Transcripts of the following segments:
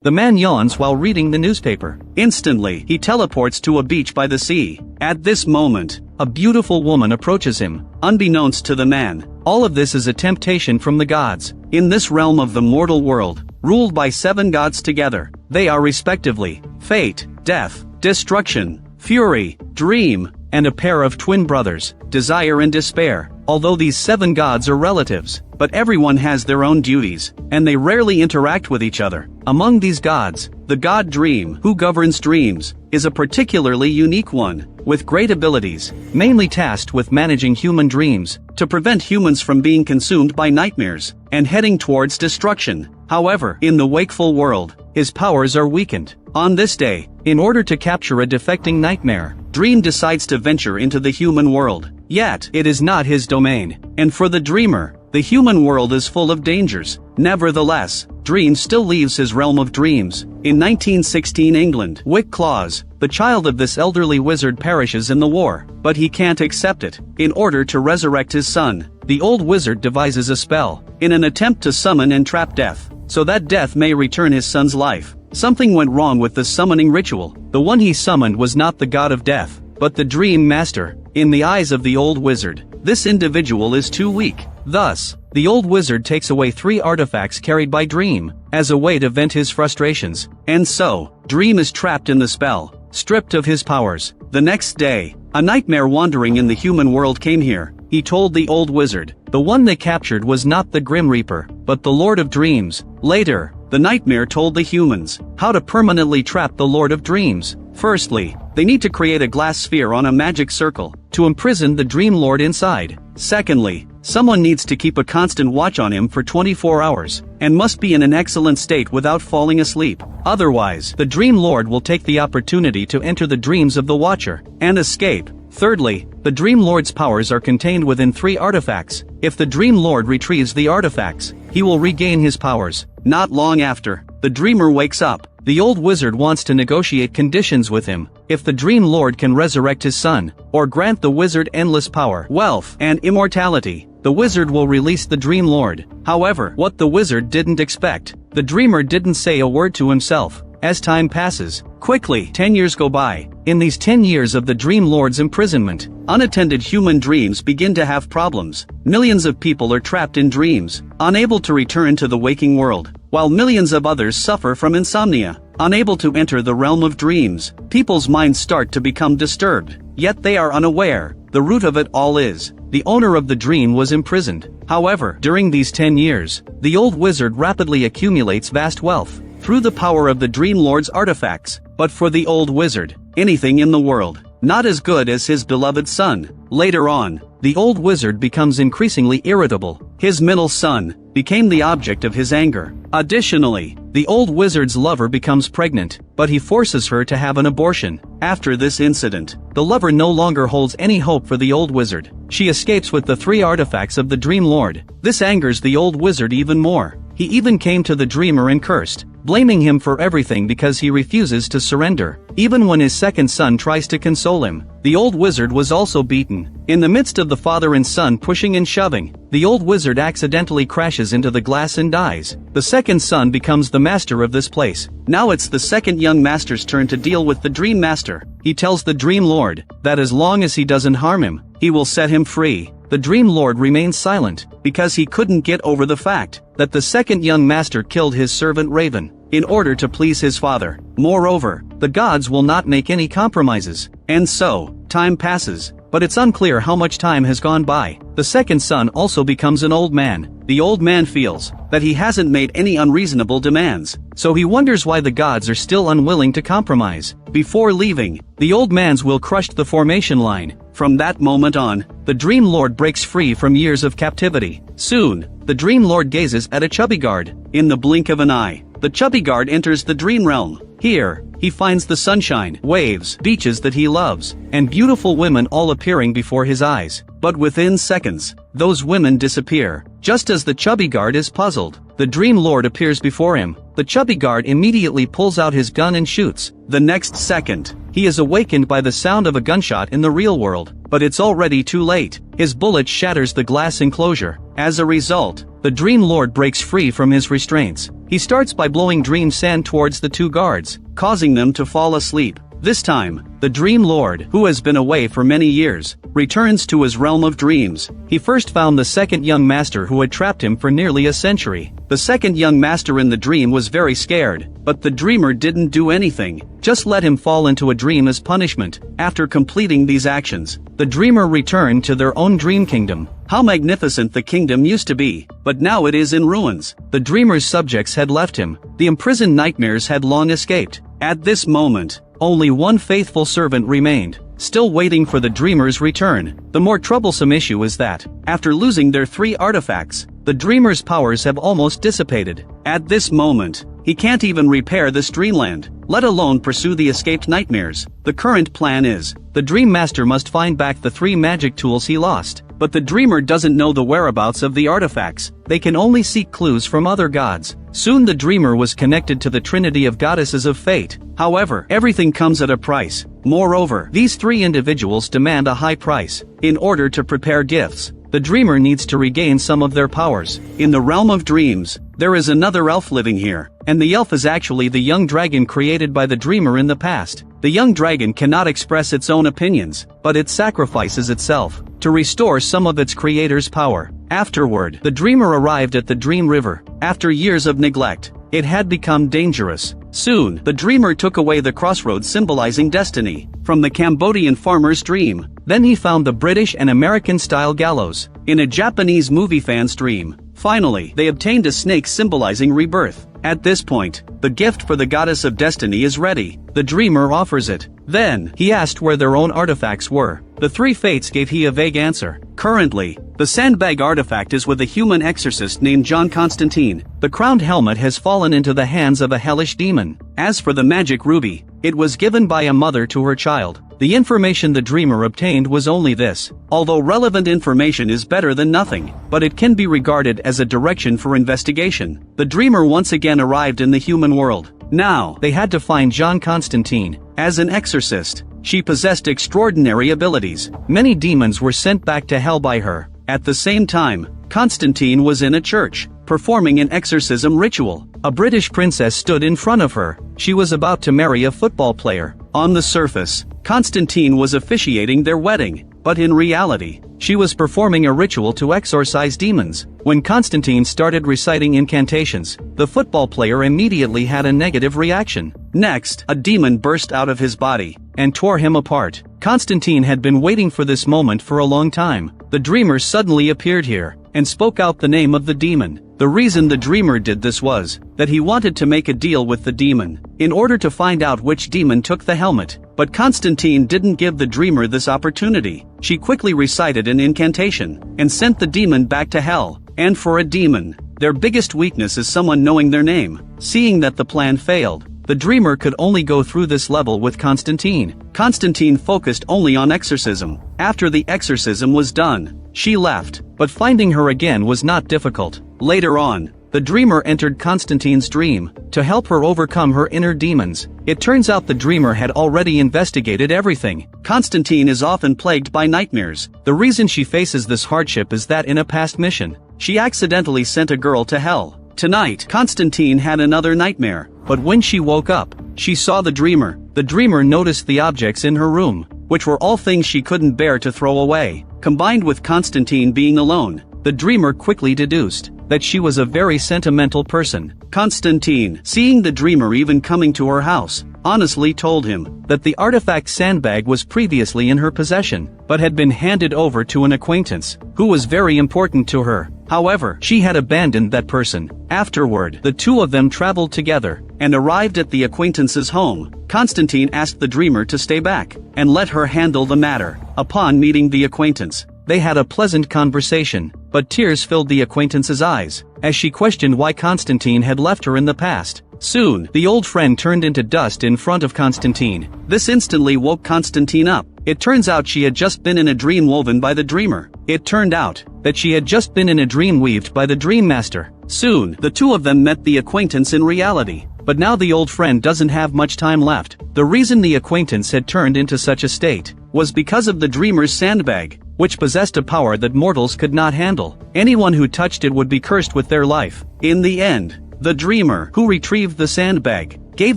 The man yawns while reading the newspaper. Instantly, he teleports to a beach by the sea. At this moment, a beautiful woman approaches him, unbeknownst to the man. All of this is a temptation from the gods. In this realm of the mortal world, ruled by 7 gods together, they are respectively fate, death, destruction, fury, dream, and a pair of twin brothers, desire and despair. Although these 7 gods are relatives, but everyone has their own duties, and they rarely interact with each other. Among these gods, the god Dream, who governs dreams, is a particularly unique one, with great abilities, mainly tasked with managing human dreams, to prevent humans from being consumed by nightmares, and heading towards destruction. However, in the wakeful world, his powers are weakened. On this day, in order to capture a defecting nightmare, Dream decides to venture into the human world. Yet, it is not his domain, and for the dreamer, the human world is full of dangers. Nevertheless, Dream still leaves his realm of dreams. In 1916 England, Wick Claus, the child of this elderly wizard, perishes in the war, but he can't accept it. In order to resurrect his son, the old wizard devises a spell, in an attempt to summon and trap death, so that death may return his son's life. Something went wrong with the summoning ritual. The one he summoned was not the god of death, but the Dream Master. In the eyes of the old wizard, this individual is too weak. Thus, the old wizard takes away 3 artifacts carried by Dream, as a way to vent his frustrations. And so, Dream is trapped in the spell, stripped of his powers. The next day, a nightmare wandering in the human world came here. He told the old wizard, the one they captured was not the Grim Reaper, but the Lord of Dreams. Later, the nightmare told the humans how to permanently trap the Lord of Dreams. Firstly, they need to create a glass sphere on a magic circle to imprison the Dream Lord inside. Secondly, someone needs to keep a constant watch on him for 24 hours, and must be in an excellent state without falling asleep. Otherwise, the Dream Lord will take the opportunity to enter the dreams of the watcher and escape. Thirdly, the Dream Lord's powers are contained within 3 artifacts. If the Dream Lord retrieves the artifacts, he will regain his powers. Not long after, the dreamer wakes up. The old wizard wants to negotiate conditions with him. If the Dream Lord can resurrect his son, or grant the wizard endless power, wealth, and immortality, the wizard will release the Dream Lord. However, what the wizard didn't expect, the dreamer didn't say a word to himself. As time passes, quickly, 10 years go by. In these 10 years of the Dream Lord's imprisonment, unattended human dreams begin to have problems. Millions of people are trapped in dreams, unable to return to the waking world, while millions of others suffer from insomnia, unable to enter the realm of dreams. People's minds start to become disturbed, yet they are unaware. The root of it all is, the owner of the dream was imprisoned. However, during these 10 years, the old wizard rapidly accumulates vast wealth through the power of the Dream Lord's artifacts. But for the old wizard, anything in the world, not as good as his beloved son. Later on, the old wizard becomes increasingly irritable. His middle son became the object of his anger. Additionally, the old wizard's lover becomes pregnant, but he forces her to have an abortion. After this incident, the lover no longer holds any hope for the old wizard. She escapes with the 3 artifacts of the Dream Lord. This angers the old wizard even more. He even came to the dreamer and cursed, blaming him for everything because he refuses to surrender. Even when his second son tries to console him, the old wizard was also beaten. In the midst of the father and son pushing and shoving, the old wizard accidentally crashes into the glass and dies. The second son becomes the master of this place. Now it's the second young master's turn to deal with the Dream Master. He tells the Dream Lord that as long as he doesn't harm him, he will set him free. The Dream Lord remains silent, because he couldn't get over the fact that the second young master killed his servant Raven in order to please his father. Moreover, the gods will not make any compromises. And so, time passes, but it's unclear how much time has gone by. The second son also becomes an old man. The old man feels that he hasn't made any unreasonable demands, so he wonders why the gods are still unwilling to compromise. Before leaving, the old man's will crushed the formation line. From that moment on, the Dream Lord breaks free from years of captivity. Soon, the Dream Lord gazes at a chubby guard. In the blink of an eye, the chubby guard enters the dream realm. Here, he finds the sunshine, waves, beaches that he loves, and beautiful women all appearing before his eyes. But within seconds, those women disappear. Just as the chubby guard is puzzled, the Dream Lord appears before him. The chubby guard immediately pulls out his gun and shoots. The next second, he is awakened by the sound of a gunshot in the real world, but it's already too late. His bullet shatters the glass enclosure. As a result, the Dream Lord breaks free from his restraints. He starts by blowing dream sand towards the two guards, causing them to fall asleep. This time, the Dream Lord, who has been away for many years, returns to his realm of dreams. He first found the second young master who had trapped him for nearly a century. The second young master in the dream was very scared, but the dreamer didn't do anything, just let him fall into a dream as punishment. After completing these actions, the dreamer returned to their own dream kingdom. How magnificent the kingdom used to be, but now it is in ruins. The dreamer's subjects had left him. The imprisoned nightmares had long escaped. At this moment, only one faithful servant remained, still waiting for the dreamer's return. The more troublesome issue is that, after losing their 3 artifacts, the dreamer's powers have almost dissipated. At this moment, he can't even repair this dreamland, let alone pursue the escaped nightmares. The current plan is, the Dream Master must find back the 3 magic tools he lost. But the dreamer doesn't know the whereabouts of the artifacts, they can only seek clues from other gods. Soon the dreamer was connected to the trinity of goddesses of fate. However, everything comes at a price. Moreover, these 3 individuals demand a high price. In order to prepare gifts, the dreamer needs to regain some of their powers. In the realm of dreams, there is another elf living here, and the elf is actually the young dragon created by the dreamer in the past. The young dragon cannot express its own opinions, but it sacrifices itself to restore some of its creator's power. Afterward, the dreamer arrived at the Dream River. After years of neglect, it had become dangerous. Soon, the dreamer took away the crossroads symbolizing destiny from the Cambodian farmer's dream. Then he found the British and American-style gallows in a Japanese movie fan's dream. Finally, they obtained a snake symbolizing rebirth. At this point, the gift for the goddess of destiny is ready. The dreamer offers it. Then, he asked where their own artifacts were. The 3 fates gave he a vague answer. Currently, the sandbag artifact is with a human exorcist named John Constantine. The crowned helmet has fallen into the hands of a hellish demon. As for the magic ruby, it was given by a mother to her child. The information the dreamer obtained was only this. Although relevant information is better than nothing, but it can be regarded as a direction for investigation. The dreamer once again arrived in the human world. Now, they had to find John Constantine. As an exorcist, she possessed extraordinary abilities. Many demons were sent back to hell by her. At the same time, Constantine was in a church, performing an exorcism ritual. A British princess stood in front of her. She was about to marry a football player. On the surface, Constantine was officiating their wedding, but in reality, she was performing a ritual to exorcise demons. When Constantine started reciting incantations, the football player immediately had a negative reaction. Next, a demon burst out of his body and tore him apart. Constantine had been waiting for this moment for a long time. The dreamer suddenly appeared here and spoke out the name of the demon. The reason the dreamer did this was that he wanted to make a deal with the demon in order to find out which demon took the helmet. But Constantine didn't give the dreamer this opportunity. She quickly recited an incantation and sent the demon back to hell. And for a demon, their biggest weakness is someone knowing their name. Seeing that the plan failed, the dreamer could only go through this level with Constantine. Constantine focused only on exorcism. After the exorcism was done, she left, but finding her again was not difficult. Later on, the dreamer entered Constantine's dream to help her overcome her inner demons. It turns out the dreamer had already investigated everything. Constantine is often plagued by nightmares. The reason she faces this hardship is that in a past mission, she accidentally sent a girl to hell. Tonight, Constantine had another nightmare, but when she woke up, she saw the dreamer. The dreamer noticed the objects in her room, which were all things she couldn't bear to throw away. Combined with Constantine being alone, the dreamer quickly deduced that she was a very sentimental person. Constantine, seeing the dreamer even coming to her house, honestly told him that the artifact sandbag was previously in her possession, but had been handed over to an acquaintance who was very important to her. However, she had abandoned that person. Afterward, the two of them traveled together and arrived at the acquaintance's home. Constantine asked the dreamer to stay back and let her handle the matter. Upon meeting the acquaintance, they had a pleasant conversation, but tears filled the acquaintance's eyes as she questioned why Constantine had left her in the past. Soon, the old friend turned into dust in front of Constantine. This instantly woke Constantine up. It turns out she had just been in a dream woven by the dreamer. It turned out that she had just been in a dream weaved by the Dream Master. Soon, the two of them met the acquaintance in reality. But now the old friend doesn't have much time left. The reason the acquaintance had turned into such a state was because of the dreamer's sandbag. which possessed a power that mortals could not handle. Anyone who touched it would be cursed with their life. In the end, the dreamer, who retrieved the sandbag, gave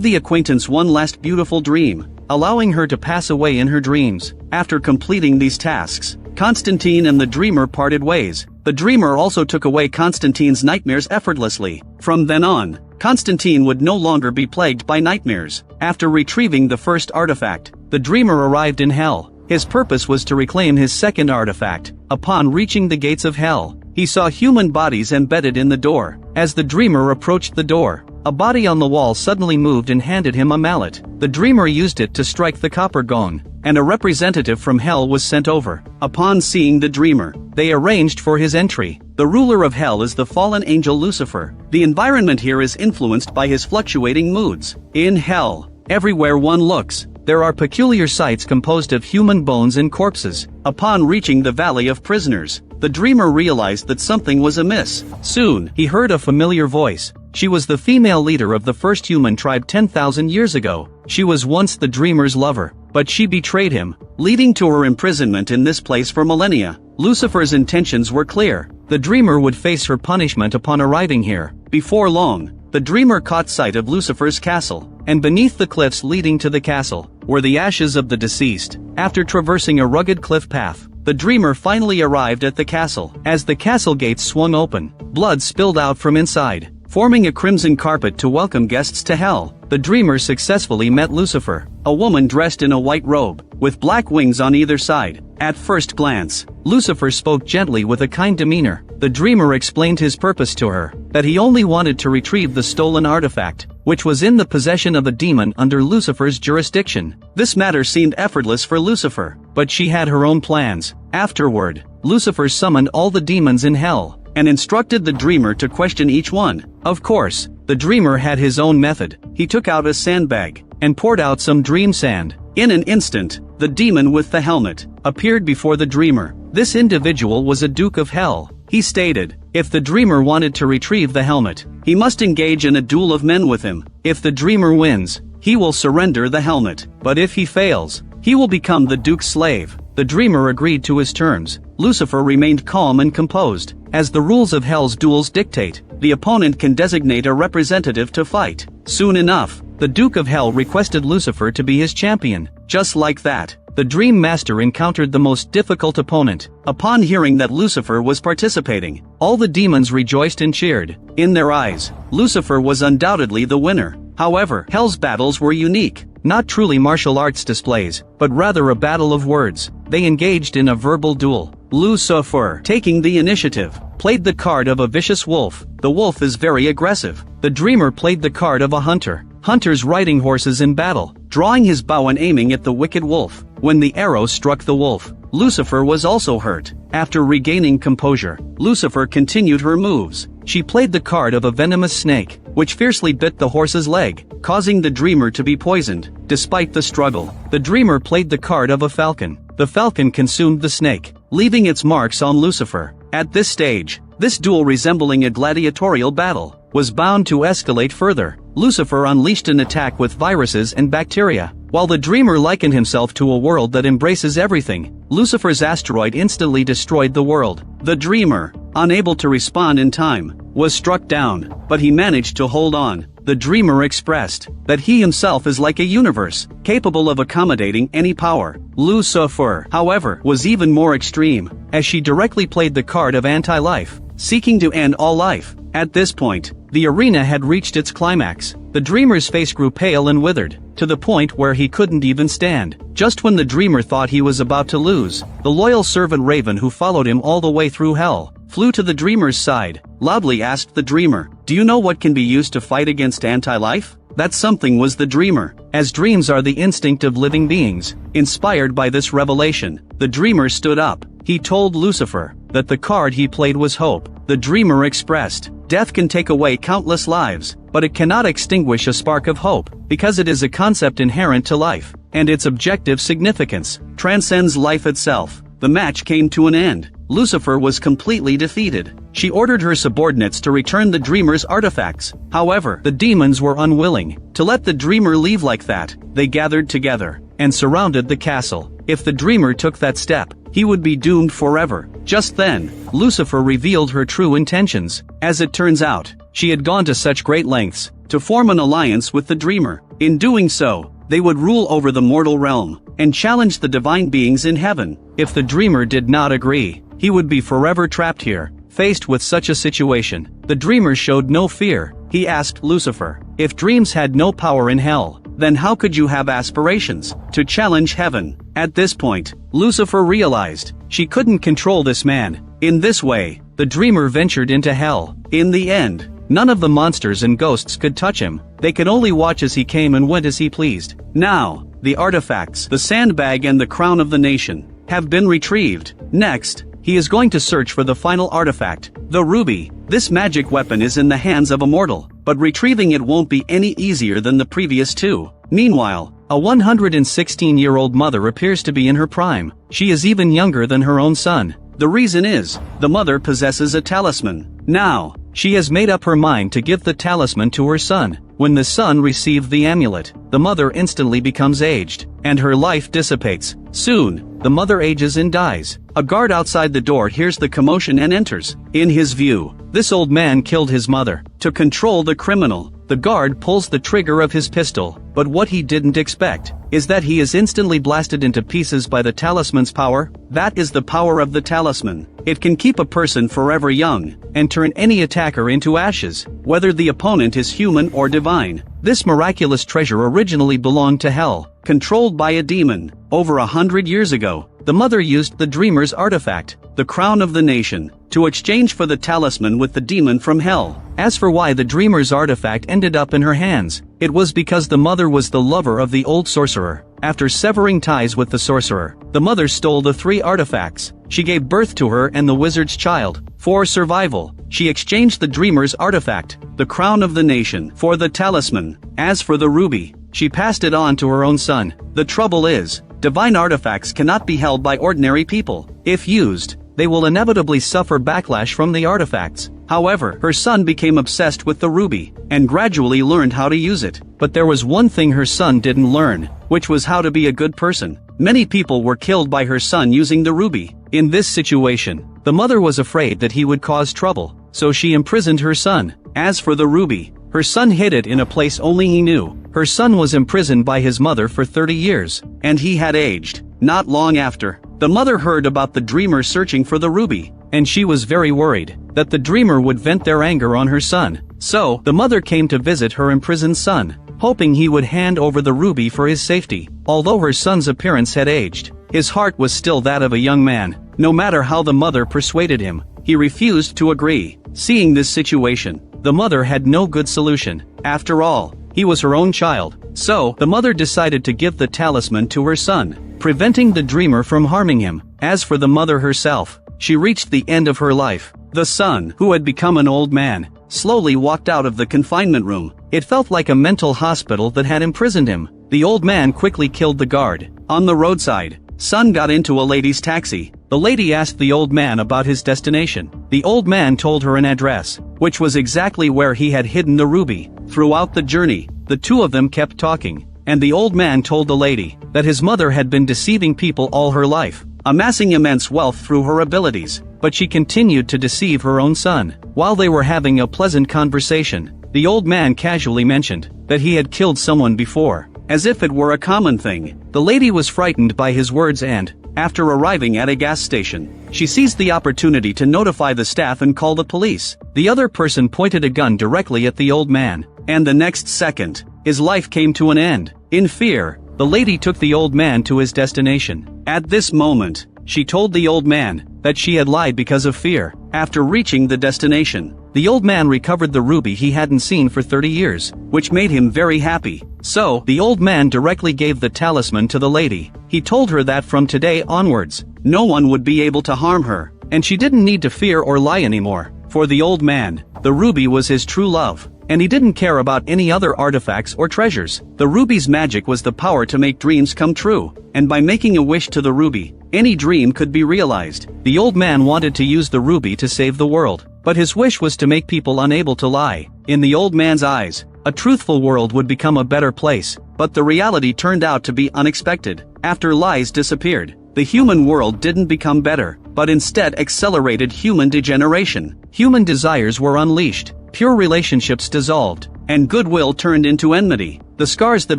the acquaintance one last beautiful dream, allowing her to pass away in her dreams. After completing these tasks, Constantine and the dreamer parted ways. The dreamer also took away Constantine's nightmares effortlessly. From then on, Constantine would no longer be plagued by nightmares. After retrieving the first artifact, the dreamer arrived in hell. His purpose was to reclaim his second artifact. Upon reaching the gates of hell, he saw human bodies embedded in the door. As the dreamer approached the door, a body on the wall suddenly moved and handed him a mallet. The dreamer used it to strike the copper gong, and a representative from hell was sent over. Upon seeing the dreamer, they arranged for his entry. The ruler of hell is the fallen angel Lucifer. The environment here is influenced by his fluctuating moods. In hell, everywhere one looks, there are peculiar sights composed of human bones and corpses. Upon reaching the Valley of Prisoners, the dreamer realized that something was amiss. Soon, he heard a familiar voice. She was the female leader of the first human tribe 10,000 years ago. She was once the dreamer's lover, but she betrayed him, leading to her imprisonment in this place for millennia. Lucifer's intentions were clear. The dreamer would face her punishment upon arriving here. Before long, the dreamer caught sight of Lucifer's castle, and beneath the cliffs leading to the castle were the ashes of the deceased. After traversing a rugged cliff path, the dreamer finally arrived at the castle. As the castle gates swung open, blood spilled out from inside, forming a crimson carpet to welcome guests to hell. The dreamer successfully met Lucifer, a woman dressed in a white robe, with black wings on either side. At first glance, Lucifer spoke gently with a kind demeanor. The dreamer explained his purpose to her, that he only wanted to retrieve the stolen artifact, which was in the possession of a demon under Lucifer's jurisdiction. This matter seemed effortless for Lucifer, but she had her own plans. Afterward, Lucifer summoned all the demons in hell, and instructed the dreamer to question each one. Of course, the dreamer had his own method. He took out a sandbag, and poured out some dream sand. In an instant, the demon with the helmet appeared before the dreamer. This individual was a Duke of Hell. He stated, if the dreamer wanted to retrieve the helmet, he must engage in a duel of men with him. If the dreamer wins, he will surrender the helmet, but if he fails, he will become the Duke's slave. The dreamer agreed to his terms. Lucifer remained calm and composed. As the rules of Hell's duels dictate, the opponent can designate a representative to fight. Soon enough, the Duke of Hell requested Lucifer to be his champion. Just like that, the Dream Master encountered the most difficult opponent. Upon hearing that Lucifer was participating, all the demons rejoiced and cheered. In their eyes, Lucifer was undoubtedly the winner. However, Hell's battles were unique. Not truly martial arts displays, but rather a battle of words. They engaged in a verbal duel. Lucifer, taking the initiative, played the card of a vicious wolf. The wolf is very aggressive. The dreamer played the card of a hunter. Hunters riding horses in battle, drawing his bow and aiming at the wicked wolf. When the arrow struck the wolf, Lucifer was also hurt. After regaining composure, Lucifer continued her moves. She played the card of a venomous snake, which fiercely bit the horse's leg, causing the dreamer to be poisoned. Despite the struggle, the dreamer played the card of a falcon. The falcon consumed the snake, leaving its marks on Lucifer. At this stage, this duel resembling a gladiatorial battle, was bound to escalate further. Lucifer unleashed an attack with viruses and bacteria. While the dreamer likened himself to a world that embraces everything, Lucifer's asteroid instantly destroyed the world. The dreamer, unable to respond in time, was struck down, but he managed to hold on. The dreamer expressed that he himself is like a universe, capable of accommodating any power. Lucifer, however, was even more extreme, as she directly played the card of anti-life, seeking to end all life. At this point, the arena had reached its climax. The dreamer's face grew pale and withered, to the point where he couldn't even stand. Just when the dreamer thought he was about to lose, the loyal servant Raven, who followed him all the way through hell, flew to the dreamer's side, loudly asked the dreamer, "Do you know what can be used to fight against anti-life?" That something was the dreamer, as dreams are the instinct of living beings. Inspired by this revelation, the dreamer stood up. He told Lucifer that the card he played was hope. The dreamer expressed, death can take away countless lives, but it cannot extinguish a spark of hope, because it is a concept inherent to life, and its objective significance transcends life itself. The match came to an end. Lucifer was completely defeated. She ordered her subordinates to return the dreamer's artifacts. However, the demons were unwilling to let the dreamer leave like that. They gathered together, and surrounded the castle. If the dreamer took that step, he would be doomed forever. Just then, Lucifer revealed her true intentions. As it turns out, she had gone to such great lengths to form an alliance with the dreamer. In doing so, they would rule over the mortal realm and challenge the divine beings in heaven. If the dreamer did not agree, he would be forever trapped here. Faced with such a situation, the dreamer showed no fear. He asked Lucifer, "If dreams had no power in hell, then how could you have aspirations to challenge heaven?" At this point, Lucifer realized she couldn't control this man. In this way, the dreamer ventured into hell. In the end, none of the monsters and ghosts could touch him. They could only watch as he came and went as he pleased. Now, the artifacts, the sandbag and the crown of the nation, have been retrieved. Next, he is going to search for the final artifact, the ruby. This magic weapon is in the hands of a mortal, but retrieving it won't be any easier than the previous two. Meanwhile, a 116-year-old mother appears to be in her prime. She is even younger than her own son. The reason is, the mother possesses a talisman. Now, she has made up her mind to give the talisman to her son. When the son received the amulet, the mother instantly becomes aged, and her life dissipates. Soon, the mother ages and dies. A guard outside the door hears the commotion and enters. In his view, this old man killed his mother. To control the criminal, the guard pulls the trigger of his pistol, but what he didn't expect is that he is instantly blasted into pieces by the talisman's power. That is the power of the talisman. It can keep a person forever young, and turn any attacker into ashes, whether the opponent is human or divine. This miraculous treasure originally belonged to hell, controlled by a demon. Over 100 years ago, the mother used the dreamer's artifact, the crown of the nation, to exchange for the talisman with the demon from hell. As for why the dreamer's artifact ended up in her hands, it was because the mother was the lover of the old sorcerer. After severing ties with the sorcerer, the mother stole the 3 artifacts. She gave birth to her and the wizard's child. For survival, she exchanged the dreamer's artifact, the crown of the nation, for the talisman. As for the ruby, she passed it on to her own son. The trouble is, divine artifacts cannot be held by ordinary people. If used, they will inevitably suffer backlash from the artifacts. However, her son became obsessed with the ruby, and gradually learned how to use it. But there was one thing her son didn't learn, which was how to be a good person. Many people were killed by her son using the ruby. In this situation, the mother was afraid that he would cause trouble, so she imprisoned her son. As for the ruby, her son hid it in a place only he knew. Her son was imprisoned by his mother for 30 years, and he had aged. Not long after, the mother heard about the dreamer searching for the ruby, and she was very worried that the dreamer would vent their anger on her son. So, the mother came to visit her imprisoned son, hoping he would hand over the ruby for his safety. Although her son's appearance had aged, his heart was still that of a young man. No matter how the mother persuaded him, he refused to agree. Seeing this situation, the mother had no good solution. After all, he was her own child. So, the mother decided to give the talisman to her son, preventing the dreamer from harming him. As for the mother herself, she reached the end of her life. The son, who had become an old man, slowly walked out of the confinement room. It felt like a mental hospital that had imprisoned him. The old man quickly killed the guard. On the roadside, son got into a lady's taxi. The lady asked the old man about his destination. The old man told her an address, which was exactly where he had hidden the ruby. Throughout the journey, the two of them kept talking, and the old man told the lady that his mother had been deceiving people all her life, amassing immense wealth through her abilities, but she continued to deceive her own son. While they were having a pleasant conversation, the old man casually mentioned that he had killed someone before, as if it were a common thing. The lady was frightened by his words and, after arriving at a gas station, she seized the opportunity to notify the staff and call the police. The other person pointed a gun directly at the old man, and the next second, his life came to an end. In fear, the lady took the old man to his destination. At this moment, she told the old man that she had lied because of fear. After reaching the destination, the old man recovered the ruby he hadn't seen for 30 years, which made him very happy. So, the old man directly gave the talisman to the lady. He told her that from today onwards, no one would be able to harm her, and she didn't need to fear or lie anymore. For the old man, the ruby was his true love, and he didn't care about any other artifacts or treasures. The ruby's magic was the power to make dreams come true, and by making a wish to the ruby, any dream could be realized. The old man wanted to use the ruby to save the world, but his wish was to make people unable to lie. In the old man's eyes, A truthful world would become a better place, but the reality turned out to be unexpected. After lies disappeared, the human world didn't become better, but instead accelerated human degeneration. Human desires were unleashed, pure relationships dissolved, and goodwill turned into enmity. The scars that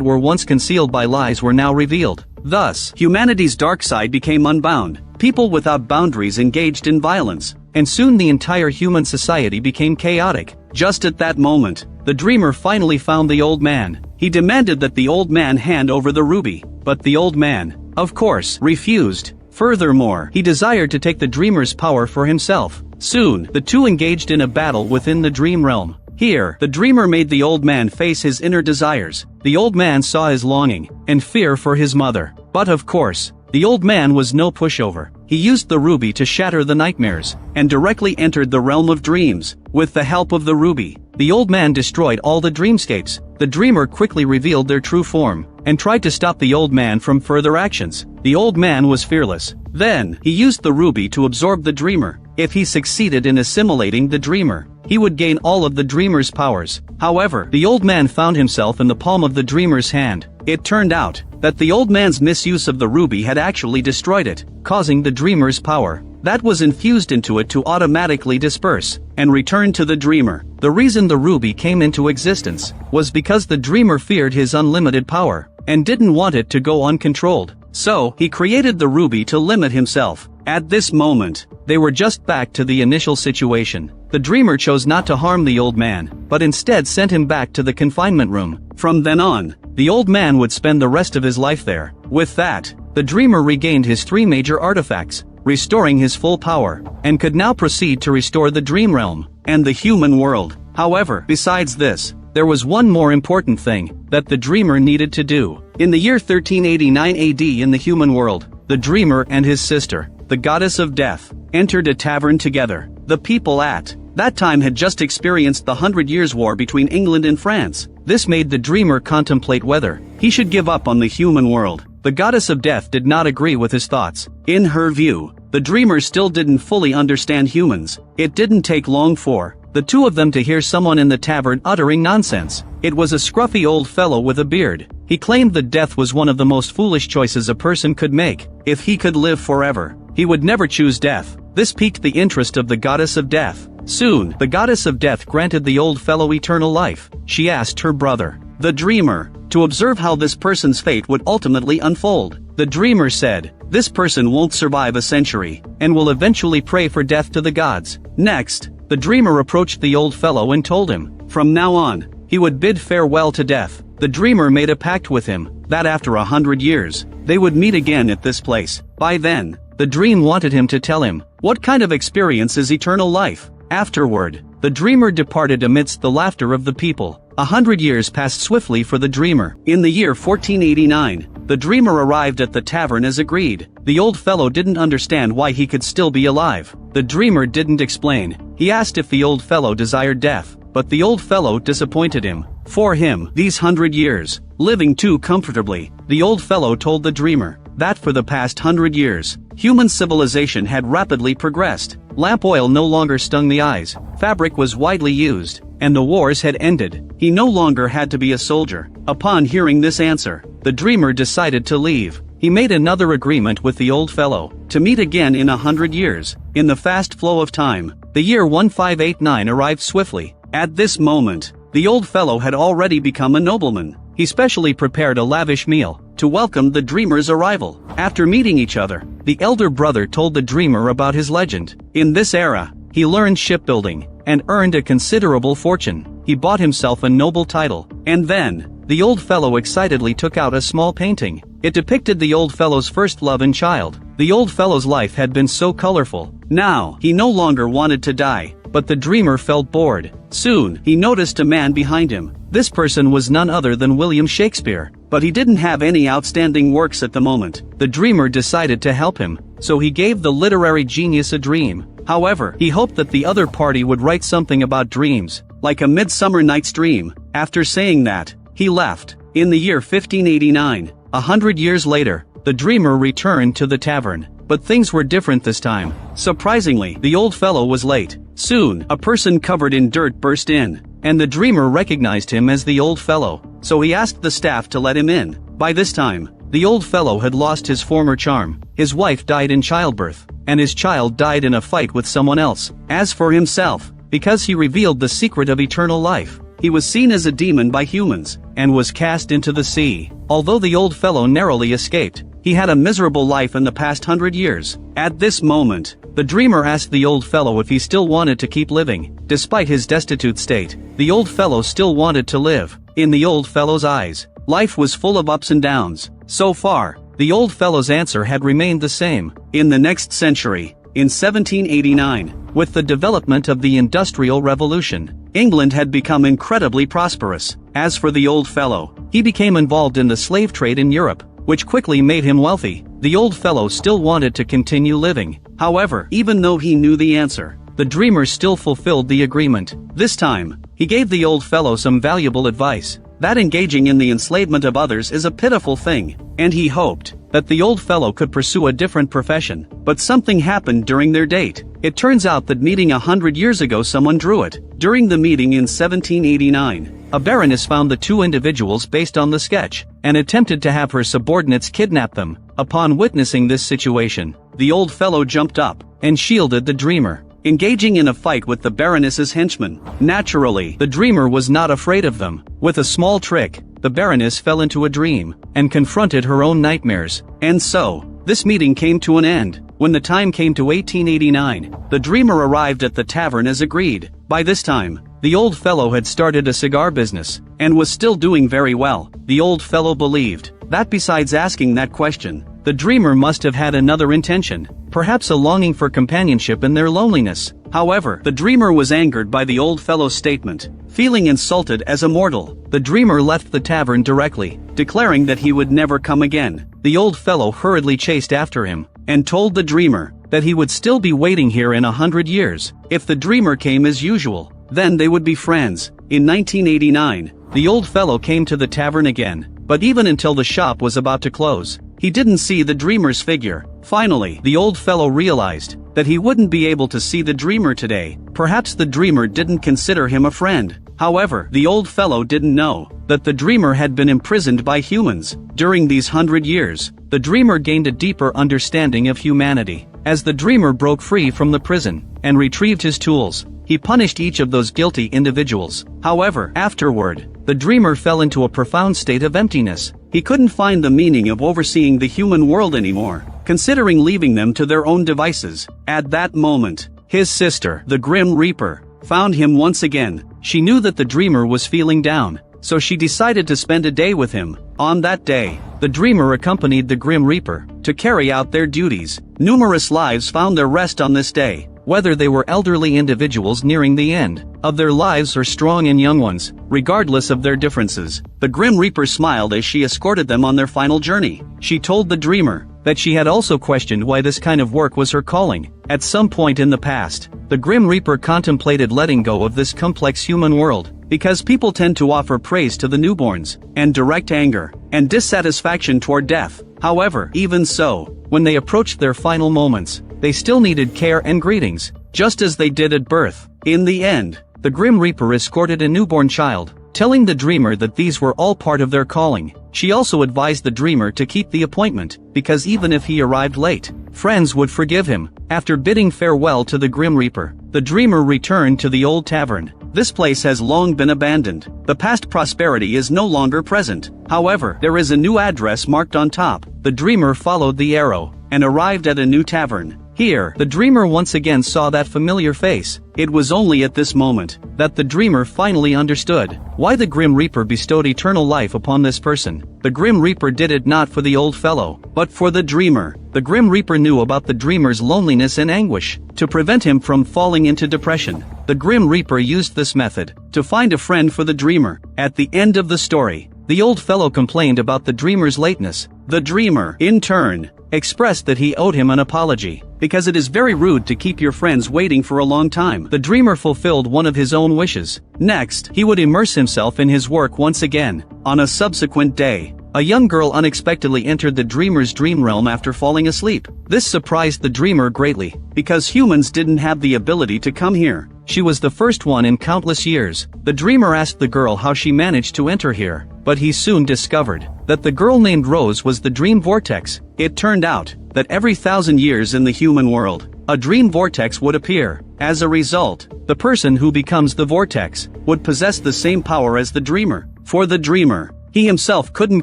were once concealed by lies were now revealed. Thus, humanity's dark side became unbound. People without boundaries engaged in violence, and soon the entire human society became chaotic. Just at that moment, the dreamer finally found the old man. He demanded that the old man hand over the ruby, but the old man, of course, refused. Furthermore, he desired to take the dreamer's power for himself. Soon, the two engaged in a battle within the dream realm. Here, the dreamer made the old man face his inner desires. The old man saw his longing and fear for his mother. But of course, the old man was no pushover. He used the ruby to shatter the nightmares, and directly entered the realm of dreams. With the help of the ruby, the old man destroyed all the dreamscapes. The dreamer quickly revealed their true form, and tried to stop the old man from further actions. The old man was fearless. Then, he used the ruby to absorb the dreamer. If he succeeded in assimilating the dreamer, he would gain all of the dreamer's powers. However, the old man found himself in the palm of the dreamer's hand. It turned out that the old man's misuse of the ruby had actually destroyed it, causing the dreamer's power that was infused into it to automatically disperse and return to the dreamer. The reason the ruby came into existence was because the dreamer feared his unlimited power and didn't want it to go uncontrolled. So, he created the ruby to limit himself. At this moment, they were just back to the initial situation. The dreamer chose not to harm the old man, but instead sent him back to the confinement room. From then on, the old man would spend the rest of his life there. With that, the dreamer regained his 3 major artifacts, restoring his full power, and could now proceed to restore the dream realm and the human world. However, besides this, there was one more important thing that the dreamer needed to do. In the year 1389 AD in the human world, the dreamer and his sister, the goddess of death, entered a tavern together. The people at that time had just experienced the 100 Years' War between England and France. This made the dreamer contemplate whether he should give up on the human world. The goddess of death did not agree with his thoughts. In her view, the dreamer still didn't fully understand humans. It didn't take long for the two of them to hear someone in the tavern uttering nonsense. It was a scruffy old fellow with a beard. He claimed that death was one of the most foolish choices a person could make. If he could live forever, he would never choose death. This piqued the interest of the goddess of death. Soon, the goddess of death granted the old fellow eternal life. She asked her brother, the dreamer, to observe how this person's fate would ultimately unfold. The dreamer said, this person won't survive a century, and will eventually pray for death to the gods. Next, the dreamer approached the old fellow and told him, from now on, he would bid farewell to death. The dreamer made a pact with him, that after 100 years, they would meet again at this place. By then, the dream wanted him to tell him, what kind of experience is eternal life? Afterward, the dreamer departed amidst the laughter of the people. 100 years passed swiftly for the dreamer. In the year 1489, the dreamer arrived at the tavern as agreed. The old fellow didn't understand why he could still be alive. The dreamer didn't explain. He asked if the old fellow desired death, but the old fellow disappointed him. For him, these 100 years, living too comfortably. The old fellow told the dreamer that for the past 100 years, human civilization had rapidly progressed. Lamp oil no longer stung the eyes, fabric was widely used, and the wars had ended. He no longer had to be a soldier. Upon hearing this answer, the dreamer decided to leave. He made another agreement with the old fellow to meet again in 100 years. In the fast flow of time, the year 1589 arrived swiftly. At this moment, the old fellow had already become a nobleman. He specially prepared a lavish meal to welcome the dreamer's arrival. After meeting each other, the elder brother told the dreamer about his legend. In this era, he learned shipbuilding and earned a considerable fortune. He bought himself a noble title, and then, the old fellow excitedly took out a small painting. It depicted the old fellow's first love and child. The old fellow's life had been so colorful. Now, he no longer wanted to die, but the dreamer felt bored. Soon, he noticed a man behind him. This person was none other than William Shakespeare, but he didn't have any outstanding works at the moment. The dreamer decided to help him, so he gave the literary genius a dream. However, he hoped that the other party would write something about dreams, like A Midsummer Night's Dream. After saying that, he left. In the year 1589, 100 years later, the dreamer returned to the tavern. But things were different this time. Surprisingly, the old fellow was late. Soon, a person covered in dirt burst in, and the dreamer recognized him as the old fellow, so he asked the staff to let him in. By this time, the old fellow had lost his former charm, his wife died in childbirth, and his child died in a fight with someone else. As for himself, because he revealed the secret of eternal life, he was seen as a demon by humans, and was cast into the sea. Although the old fellow narrowly escaped, he had a miserable life in the past 100 years. At this moment, the dreamer asked the old fellow if he still wanted to keep living. Despite his destitute state, the old fellow still wanted to live. In the old fellow's eyes, life was full of ups and downs. So far, the old fellow's answer had remained the same. In the next century, in 1789, with the development of the Industrial Revolution, England had become incredibly prosperous. As for the old fellow, he became involved in the slave trade in Europe, which quickly made him wealthy. The old fellow still wanted to continue living. However, even though he knew the answer, the dreamer still fulfilled the agreement. This time, he gave the old fellow some valuable advice, that engaging in the enslavement of others is a pitiful thing, and he hoped that the old fellow could pursue a different profession. But something happened during their date. It turns out that meeting 100 years ago someone drew it. During the meeting in 1789, a baroness found the two individuals based on the sketch, and attempted to have her subordinates kidnap them. Upon witnessing this situation, the old fellow jumped up and shielded the dreamer, engaging in a fight with the baroness's henchmen. Naturally, the dreamer was not afraid of them. With a small trick, the baroness fell into a dream, and confronted her own nightmares. And so, this meeting came to an end. When the time came to 1889, the dreamer arrived at the tavern as agreed. By this time, the old fellow had started a cigar business, and was still doing very well. The old fellow believed that besides asking that question, the dreamer must have had another intention, perhaps a longing for companionship in their loneliness. However, the dreamer was angered by the old fellow's statement. Feeling insulted as a mortal, the dreamer left the tavern directly, declaring that he would never come again. The old fellow hurriedly chased after him, and told the dreamer that he would still be waiting here in 100 years. If the dreamer came as usual, then they would be friends. In 1989, the old fellow came to the tavern again, but even until the shop was about to close, he didn't see the dreamer's figure. Finally, the old fellow realized that he wouldn't be able to see the dreamer today. Perhaps the dreamer didn't consider him a friend. However, the old fellow didn't know that the dreamer had been imprisoned by humans. During these 100 years, the dreamer gained a deeper understanding of humanity. As the dreamer broke free from the prison and retrieved his tools, he punished each of those guilty individuals. However, afterward, the dreamer fell into a profound state of emptiness. He couldn't find the meaning of overseeing the human world anymore, considering leaving them to their own devices. At that moment, his sister, the Grim Reaper, found him once again. She knew that the dreamer was feeling down, so she decided to spend a day with him. On that day, the dreamer accompanied the Grim Reaper to carry out their duties. Numerous lives found their rest on this day, whether they were elderly individuals nearing the end of their lives or strong and young ones, regardless of their differences. The Grim Reaper smiled as she escorted them on their final journey. She told the dreamer that she had also questioned why this kind of work was her calling. At some point in the past, the Grim Reaper contemplated letting go of this complex human world, because people tend to offer praise to the newborns, and direct anger and dissatisfaction toward death. However, even so, when they approached their final moments, they still needed care and greetings, just as they did at birth. In the end, the Grim Reaper escorted a newborn child, telling the dreamer that these were all part of their calling. She also advised the dreamer to keep the appointment, because even if he arrived late, friends would forgive him. After bidding farewell to the Grim Reaper, the dreamer returned to the old tavern. This place has long been abandoned. The past prosperity is no longer present. However, there is a new address marked on top. The dreamer followed the arrow and arrived at a new tavern. Here, the dreamer once again saw that familiar face. It was only at this moment that the dreamer finally understood why the Grim Reaper bestowed eternal life upon this person. The Grim Reaper did it not for the old fellow, but for the dreamer. The Grim Reaper knew about the dreamer's loneliness and anguish. To prevent him from falling into depression, the Grim Reaper used this method to find a friend for the dreamer. At the end of the story, the old fellow complained about the dreamer's lateness. The dreamer, in turn, expressed that he owed him an apology, because it is very rude to keep your friends waiting for a long time. The dreamer fulfilled one of his own wishes. Next, he would immerse himself in his work once again. On a subsequent day, a young girl unexpectedly entered the dreamer's dream realm after falling asleep. This surprised the dreamer greatly, because humans didn't have the ability to come here. She was the first one in countless years. The dreamer asked the girl how she managed to enter here, but he soon discovered that the girl named Rose was the dream vortex. It turned out that every 1,000 years in the human world, a dream vortex would appear. As a result, the person who becomes the vortex would possess the same power as the dreamer. For the dreamer, he himself couldn't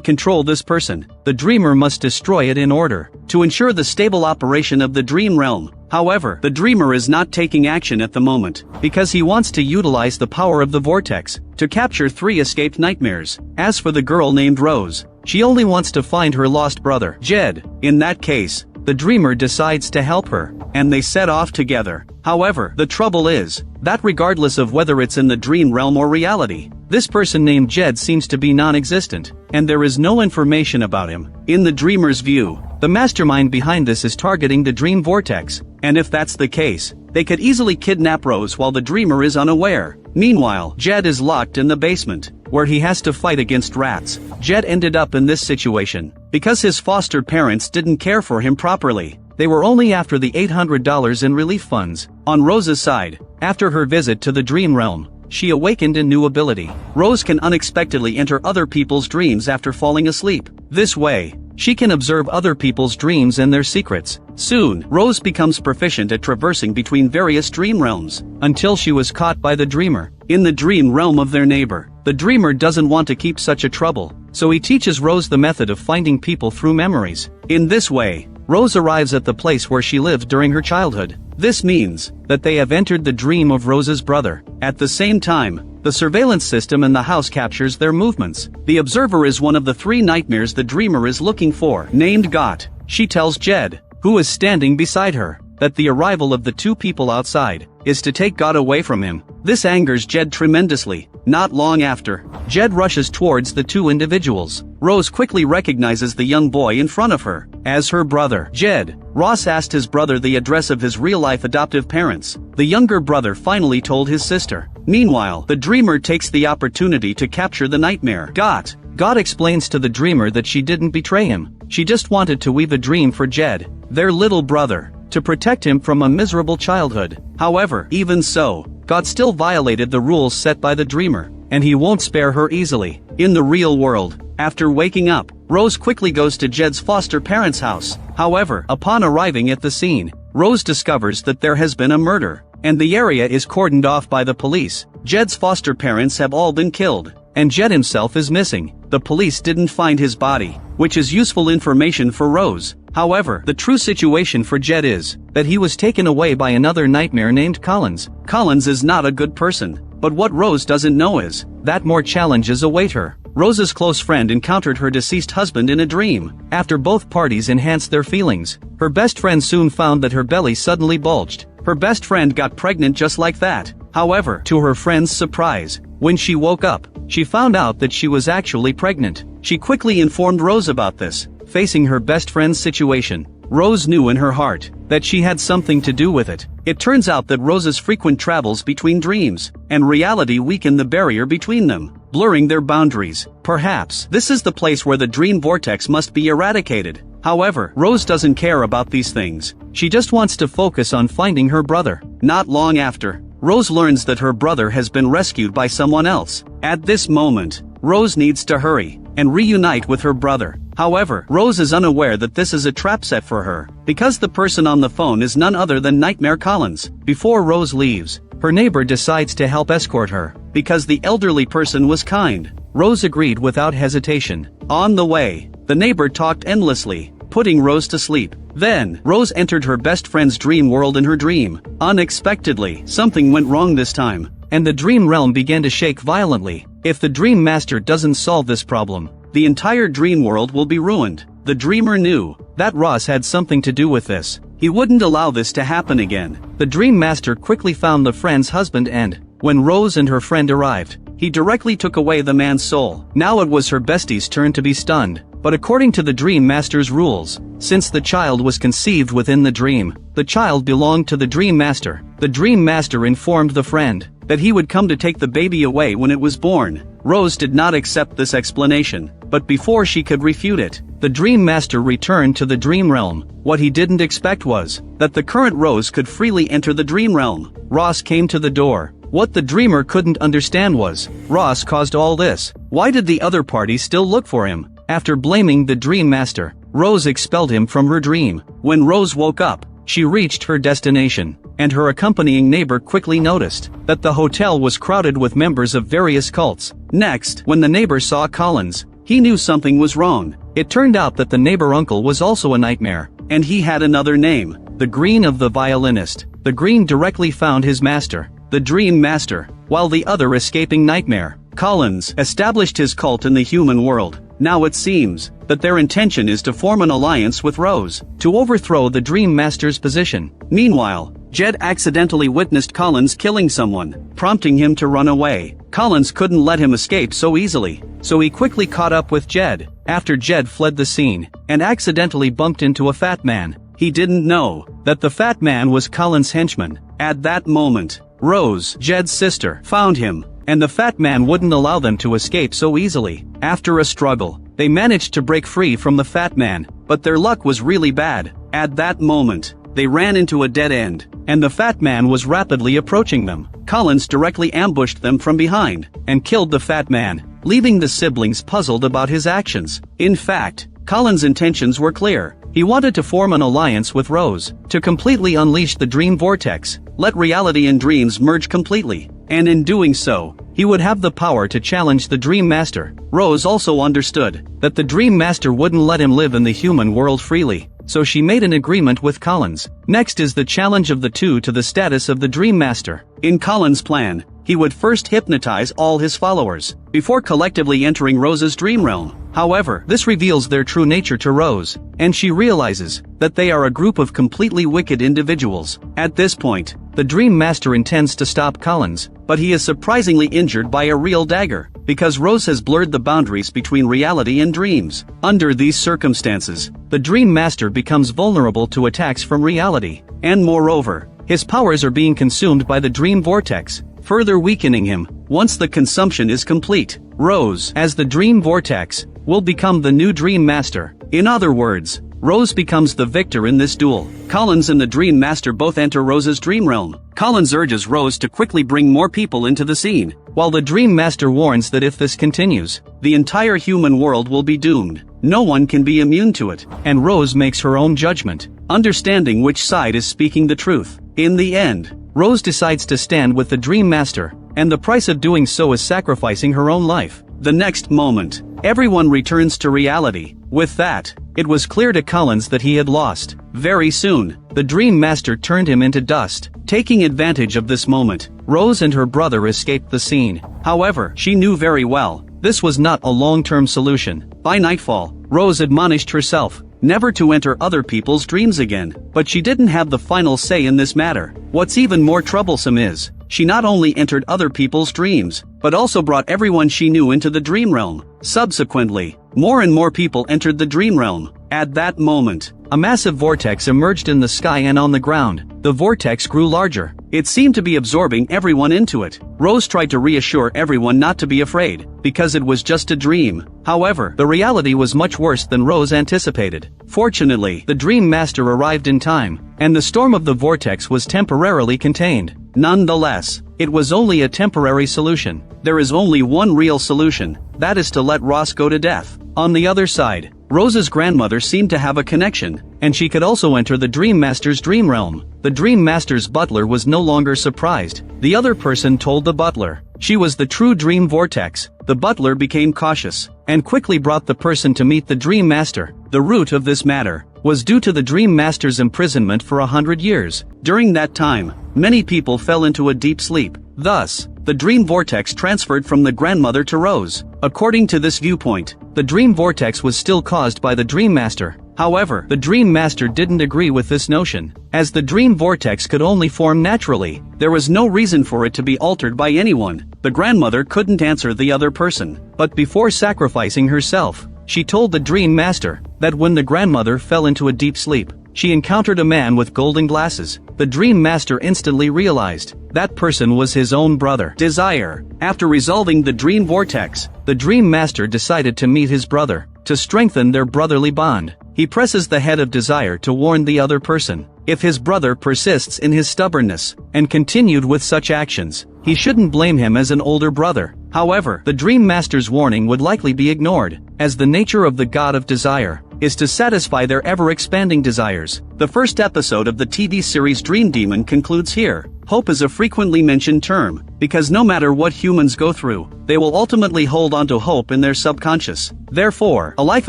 control this person. The dreamer must destroy it in order to ensure the stable operation of the dream realm. However, the dreamer is not taking action at the moment, because he wants to utilize the power of the vortex to capture 3 escaped nightmares. As for the girl named Rose, she only wants to find her lost brother, Jed. In that case, the dreamer decides to help her, and they set off together. However, the trouble is that regardless of whether it's in the dream realm or reality, this person named Jed seems to be non-existent, and there is no information about him. In the dreamer's view, the mastermind behind this is targeting the dream vortex, and if that's the case, they could easily kidnap Rose while the dreamer is unaware. Meanwhile, Jed is locked in the basement, where he has to fight against rats. Jed ended up in this situation because his foster parents didn't care for him properly. They were only after the $800 in relief funds. On Rose's side, after her visit to the dream realm, she awakened a new ability. Rose can unexpectedly enter other people's dreams after falling asleep. This way, she can observe other people's dreams and their secrets. Soon, Rose becomes proficient at traversing between various dream realms, until she was caught by the dreamer in the dream realm of their neighbor. The dreamer doesn't want to keep such a trouble, so he teaches Rose the method of finding people through memories. In this way, Rose arrives at the place where she lived during her childhood. This means that they have entered the dream of Rose's brother. At the same time, the surveillance system in the house captures their movements. The observer is one of the 3 nightmares the dreamer is looking for, named Got. She tells Jed, who is standing beside her, that the arrival of the 2 people outside is to take God away from him. This angers Jed tremendously. Not long after, Jed rushes towards the 2 individuals. Rose quickly recognizes the young boy in front of her as her brother, Jed. Ross asked his brother the address of his real-life adoptive parents. The younger brother finally told his sister. Meanwhile, the dreamer takes the opportunity to capture the nightmare. God explains to the dreamer that she didn't betray him. She just wanted to weave a dream for Jed, their little brother, to protect him from a miserable childhood. However, even so, God still violated the rules set by the dreamer, and he won't spare her easily. In the real world, after waking up, Rose quickly goes to Jed's foster parents' house. However, upon arriving at the scene, Rose discovers that there has been a murder, and the area is cordoned off by the police. Jed's foster parents have all been killed, and Jed himself is missing. The police didn't find his body, which is useful information for Rose. However, the true situation for Jed is that he was taken away by another nightmare named Collins. Collins is not a good person, but what Rose doesn't know is that more challenges await her. Rose's close friend encountered her deceased husband in a dream. After both parties enhanced their feelings, her best friend soon found that her belly suddenly bulged. Her best friend got pregnant just like that. However, to her friend's surprise, when she woke up, she found out that she was actually pregnant. She quickly informed Rose about this. Facing her best friend's situation, Rose knew in her heart that she had something to do with it. It turns out that Rose's frequent travels between dreams and reality weakened the barrier between them, blurring their boundaries. Perhaps this is the place where the dream vortex must be eradicated. However, Rose doesn't care about these things. She just wants to focus on finding her brother. Not long after, Rose learns that her brother has been rescued by someone else. At this moment, Rose needs to hurry and reunite with her brother. However, Rose is unaware that this is a trap set for her, because the person on the phone is none other than Nightmare Collins. Before Rose leaves, her neighbor decides to help escort her, because the elderly person was kind. Rose agreed without hesitation. On the way, the neighbor talked endlessly, putting Rose to sleep. Then, Rose entered her best friend's dream world in her dream. Unexpectedly, something went wrong this time, and the dream realm began to shake violently. If the Dream Master doesn't solve this problem, the entire dream world will be ruined. The dreamer knew that Ross had something to do with this. He wouldn't allow this to happen again. The Dream Master quickly found the friend's husband, and when Rose and her friend arrived, he directly took away the man's soul. Now it was her bestie's turn to be stunned. But according to the Dream Master's rules, since the child was conceived within the dream, the child belonged to the Dream Master. The Dream Master informed the friend that he would come to take the baby away when it was born. Rose did not accept this explanation, but before she could refute it, the Dream Master returned to the dream realm. What he didn't expect was that the current Rose could freely enter the dream realm. Ross came to the door. What the dreamer couldn't understand was, Ross caused all this. Why did the other party still look for him? After blaming the Dream Master, Rose expelled him from her dream. When Rose woke up, she reached her destination, and her accompanying neighbor quickly noticed that the hotel was crowded with members of various cults. Next, when the neighbor saw Collins, he knew something was wrong. It turned out that the neighbor uncle was also a nightmare, and he had another name, the Green of the Violinist. The Green directly found his master, the Dream Master, while the other escaping nightmare, Collins, established his cult in the human world. Now it seems that their intention is to form an alliance with Rose to overthrow the Dream Master's position. Meanwhile, Jed accidentally witnessed Collins killing someone, prompting him to run away. Collins couldn't let him escape so easily, so he quickly caught up with Jed. After Jed fled the scene and accidentally bumped into a fat man, he didn't know that the fat man was Collins' henchman. At that moment, Rose, Jed's sister, found him, and the fat man wouldn't allow them to escape so easily. After a struggle, they managed to break free from the fat man, but their luck was really bad. At that moment, they ran into a dead end, and the fat man was rapidly approaching them. Collins directly ambushed them from behind and killed the fat man, leaving the siblings puzzled about his actions. In fact, Collins' intentions were clear. He wanted to form an alliance with Rose to completely unleash the dream vortex, let reality and dreams merge completely, and in doing so, he would have the power to challenge the Dream Master. Rose also understood that the Dream Master wouldn't let him live in the human world freely, so she made an agreement with Collins. Next is the challenge of the two to the status of the Dream Master. In Collins' plan, he would first hypnotize all his followers before collectively entering Rose's dream realm. However, this reveals their true nature to Rose, and she realizes that they are a group of completely wicked individuals. At this point, the Dream Master intends to stop Collins, but he is surprisingly injured by a real dagger, because Rose has blurred the boundaries between reality and dreams. Under these circumstances, the Dream Master becomes vulnerable to attacks from reality, and moreover, his powers are being consumed by the dream vortex, further weakening him. Once the consumption is complete, Rose, as the dream vortex, will become the new Dream Master. In other words, Rose becomes the victor in this duel. Collins and the Dream Master both enter Rose's dream realm. Collins urges Rose to quickly bring more people into the scene, while the Dream Master warns that if this continues, the entire human world will be doomed. No one can be immune to it, and Rose makes her own judgment, understanding which side is speaking the truth. In the end, Rose decides to stand with the Dream Master, and the price of doing so is sacrificing her own life. The next moment, everyone returns to reality. With that, it was clear to Collins that he had lost. Very soon, the Dream Master turned him into dust. Taking advantage of this moment, Rose and her brother escaped the scene. However, she knew very well this was not a long-term solution. By nightfall, Rose admonished herself never to enter other people's dreams again, but she didn't have the final say in this matter. What's even more troublesome is, she not only entered other people's dreams, but also brought everyone she knew into the dream realm. Subsequently, more and more people entered the dream realm. At that moment, a massive vortex emerged in the sky and on the ground. The vortex grew larger. It seemed to be absorbing everyone into it. Rose tried to reassure everyone not to be afraid, because it was just a dream. However, the reality was much worse than Rose anticipated. Fortunately, the Dream Master arrived in time, and the storm of the vortex was temporarily contained. Nonetheless, it was only a temporary solution. There is only one real solution, that is to let Ross go to death. On the other side, Rose's grandmother seemed to have a connection, and she could also enter the Dream Master's dream realm. The Dream Master's butler was no longer surprised. The other person told the butler she was the true dream vortex. The butler became cautious, and quickly brought the person to meet the Dream Master. The root of this matter was due to the Dream Master's imprisonment for 100 years. During that time, many people fell into a deep sleep. Thus, the dream vortex transferred from the grandmother to Rose. According to this viewpoint, the dream vortex was still caused by the Dream Master. However, the Dream Master didn't agree with this notion. As the dream vortex could only form naturally, there was no reason for it to be altered by anyone. The grandmother couldn't answer the other person, but before sacrificing herself, she told the Dream Master that when the grandmother fell into a deep sleep, she encountered a man with golden glasses. the Dream Master instantly realized that person was his own brother, Desire. After resolving the dream vortex, the Dream Master decided to meet his brother. To strengthen their brotherly bond, he presses the head of Desire to warn the other person. If his brother persists in his stubbornness and continued with such actions, he shouldn't blame him as an older brother. However, the Dream Master's warning would likely be ignored, as the nature of the God of Desire is to satisfy their ever-expanding desires. The first episode of the TV series Dream Demon concludes here. Hope is a frequently mentioned term, because no matter what humans go through, they will ultimately hold on to hope in their subconscious. Therefore, a life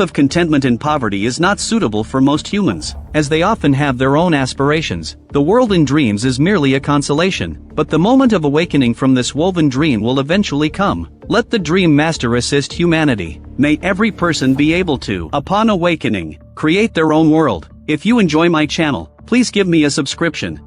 of contentment in poverty is not suitable for most humans, as they often have their own aspirations. The world in dreams is merely a consolation, but the moment of awakening from this woven dream will eventually come. Let the Dream Master assist humanity. May every person be able to, upon awakening, create their own world. If you enjoy my channel, please give me a subscription.